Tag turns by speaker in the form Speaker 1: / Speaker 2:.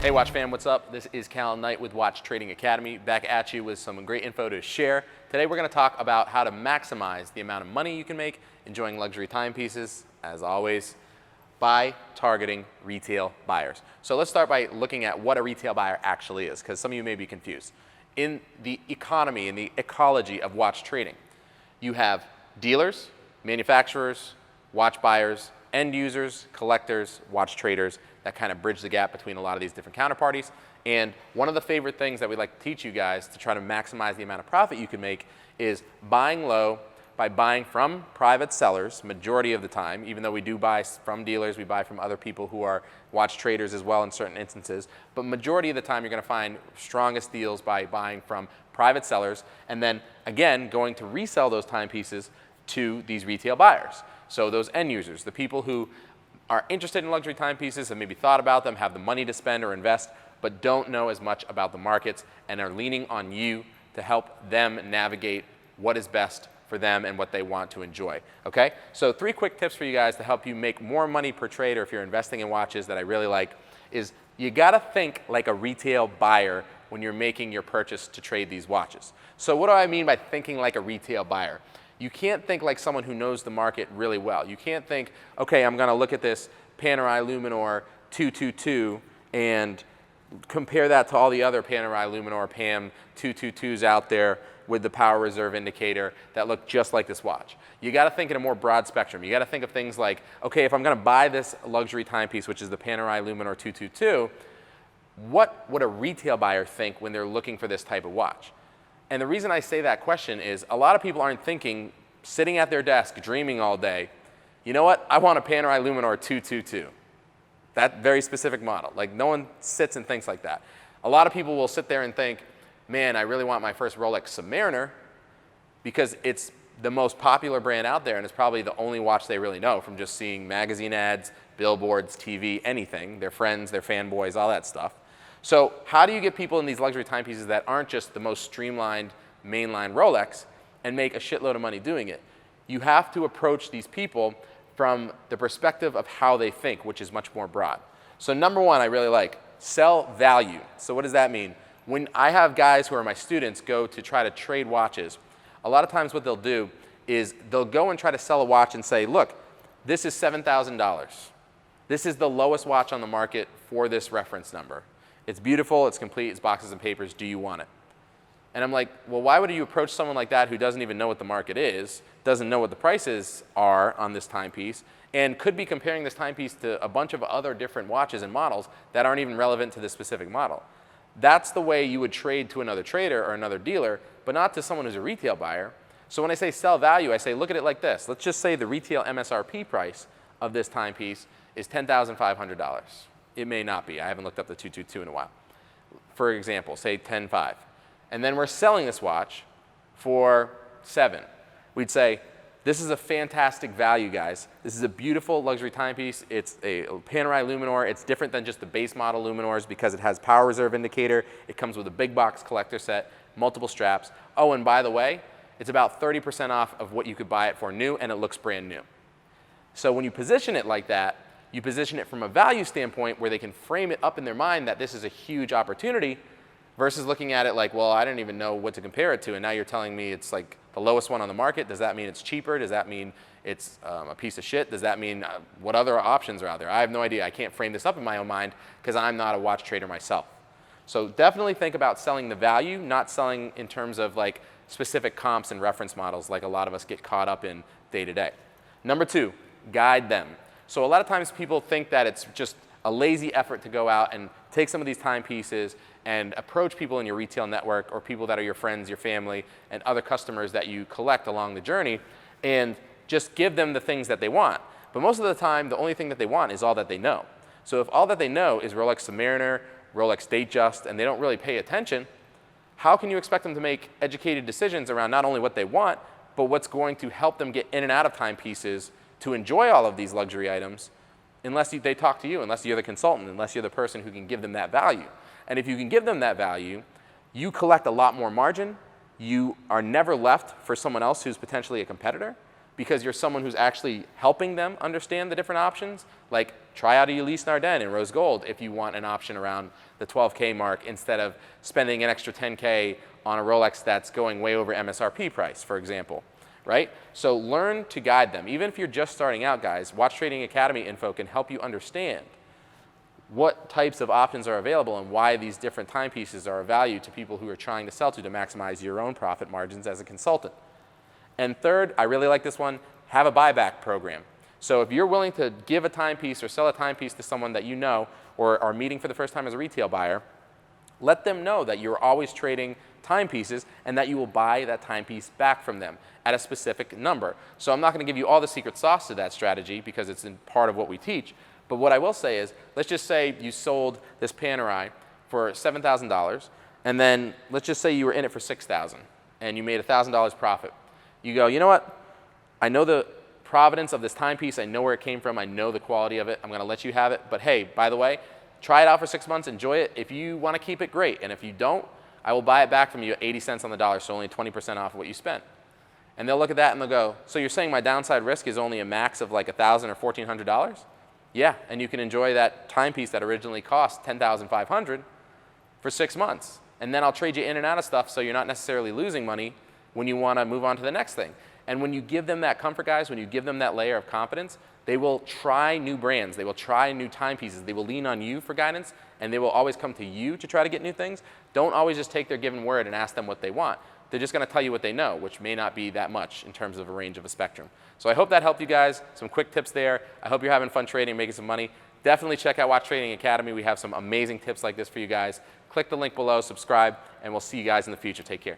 Speaker 1: Hey Watch fam, what's up? This is Cal Knight with Watch Trading Academy, back at you with some great info to share. Today we're going to talk about how to maximize the amount of money you can make enjoying luxury timepieces, as always, by targeting retail buyers. So let's start by looking at what a retail buyer actually is, because some of you may be confused. In the economy, in the ecology of watch trading, you have dealers, manufacturers, watch buyers, end users, collectors, watch traders that kind of bridge the gap between a lot of these different counterparties. And one of the favorite things that we like to teach you guys to try to maximize the amount of profit you can make is buying low by buying from private sellers majority of the time. Even though we do buy from dealers, we buy from other people who are watch traders as well in certain instances. But majority of the time you're going to find strongest deals by buying from private sellers and then again going to resell those timepieces to these retail buyers. So those end users, the people who are interested in luxury timepieces, have maybe thought about them, have the money to spend or invest, but don't know as much about the markets and are leaning on you to help them navigate what is best for them and what they want to enjoy. Okay? So 3 quick tips for you guys to help you make more money per trade, or if you're investing in watches that I really like, is you gotta think like a retail buyer when you're making your purchase to trade these watches. So what do I mean by thinking like a retail buyer? You can't think like someone who knows the market really well. You can't think, okay, I'm gonna look at this Panerai Luminor 222 and compare that to all the other Panerai Luminor PAM 222s out there with the power reserve indicator that look just like this watch. You gotta think in a more broad spectrum. You gotta think of things like, okay, if I'm gonna buy this luxury timepiece, which is the Panerai Luminor 222, what would a retail buyer think when they're looking for this type of watch? And the reason I say that question is a lot of people aren't thinking, sitting at their desk, dreaming all day, you know what, I want a Panerai Luminor 222. That very specific model. Like no one sits and thinks like that. A lot of people will sit there and think, man, I really want my first Rolex Submariner because it's the most popular brand out there and it's probably the only watch they really know from just seeing magazine ads, billboards, TV, anything, their friends, their fanboys, all that stuff. So how do you get people in these luxury timepieces that aren't just the most streamlined mainline Rolex and make a shitload of money doing it? You have to approach these people from the perspective of how they think, which is much more broad. So number one, I really like, sell value. So what does that mean? When I have guys who are my students go to try to trade watches, a lot of times what they'll do is they'll go and try to sell a watch and say, look, this is $7,000. This is the lowest watch on the market for this reference number. It's beautiful, it's complete, it's boxes and papers, do you want it? And I'm like, well, why would you approach someone like that who doesn't even know what the market is, doesn't know what the prices are on this timepiece, and could be comparing this timepiece to a bunch of other different watches and models that aren't even relevant to this specific model? That's the way you would trade to another trader or another dealer, but not to someone who's a retail buyer. So when I say sell value, I say look at it like this. Let's just say the retail MSRP price of this timepiece is $10,500. It may not be. I haven't looked up the 222 in a while. For example, say 10.5. And then we're selling this watch for $7. We'd say, this is a fantastic value, guys. This is a beautiful luxury timepiece. It's a Panerai Luminor. It's different than just the base model Luminors because it has power reserve indicator. It comes with a big box collector set, multiple straps. Oh, and by the way, it's about 30% off of what you could buy it for new, and it looks brand new. So when you position it like that, you position it from a value standpoint where they can frame it up in their mind that this is a huge opportunity versus looking at it like, well, I didn't even know what to compare it to, and now you're telling me it's like the lowest one on the market. Does that mean it's cheaper? Does that mean it's a piece of shit? Does that mean what other options are out there? I have no idea. I can't frame this up in my own mind because I'm not a watch trader myself. So definitely think about selling the value, not selling in terms of like specific comps and reference models like a lot of us get caught up in day to day. Number 2, guide them. So a lot of times people think that it's just a lazy effort to go out and take some of these timepieces and approach people in your retail network or people that are your friends, your family, and other customers that you collect along the journey and just give them the things that they want. But most of the time, the only thing that they want is all that they know. So if all that they know is Rolex Submariner, Rolex Datejust, and they don't really pay attention, how can you expect them to make educated decisions around not only what they want, but what's going to help them get in and out of timepieces to enjoy all of these luxury items unless they talk to you, unless you're the consultant, unless you're the person who can give them that value. And if you can give them that value, you collect a lot more margin. You are never left for someone else who's potentially a competitor. because you're someone who's actually helping them understand the different options. Like try out a Ulysse Nardin in rose gold if you want an option around the 12K mark instead of spending an extra 10K on a Rolex that's going way over MSRP price, for example, right? So learn to guide them. Even if you're just starting out, guys, Watch Trading Academy info can help you understand what types of options are available and why these different timepieces are of value to people who are trying to sell to maximize your own profit margins as a consultant. And third, I really like this one, have a buyback program. So if you're willing to give a timepiece or sell a timepiece to someone that you know or are meeting for the first time as a retail buyer, let them know that you're always trading timepieces and that you will buy that timepiece back from them at a specific number. So I'm not going to give you all the secret sauce to that strategy because it's in part of what we teach. But what I will say is, let's just say you sold this Panerai for $7,000, and then let's just say you were in it for $6,000, and you made $1,000 profit. You go, you know what? I know the provenance of this timepiece. I know where it came from. I know the quality of it. I'm going to let you have it. But hey, by the way, try it out for 6 months. Enjoy it. If you want to keep it, great. And if you don't, I will buy it back from you at 80 cents on the dollar, so only 20% off of what you spent. And they'll look at that and they'll go, so you're saying my downside risk is only a max of like $1,000 or $1,400? Yeah, and you can enjoy that timepiece that originally cost $10,500 for 6 months. And then I'll trade you in and out of stuff so you're not necessarily losing money when you want to move on to the next thing. And when you give them that comfort, guys, when you give them that layer of confidence, they will try new brands. They will try new timepieces. They will lean on you for guidance, and they will always come to you to try to get new things. Don't always just take their given word and ask them what they want. They're just going to tell you what they know, which may not be that much in terms of a range of a spectrum. So I hope that helped you guys. Some quick tips there. I hope you're having fun trading and making some money. Definitely check out Watch Trading Academy. We have some amazing tips like this for you guys. Click the link below, subscribe, and we'll see you guys in the future. Take care.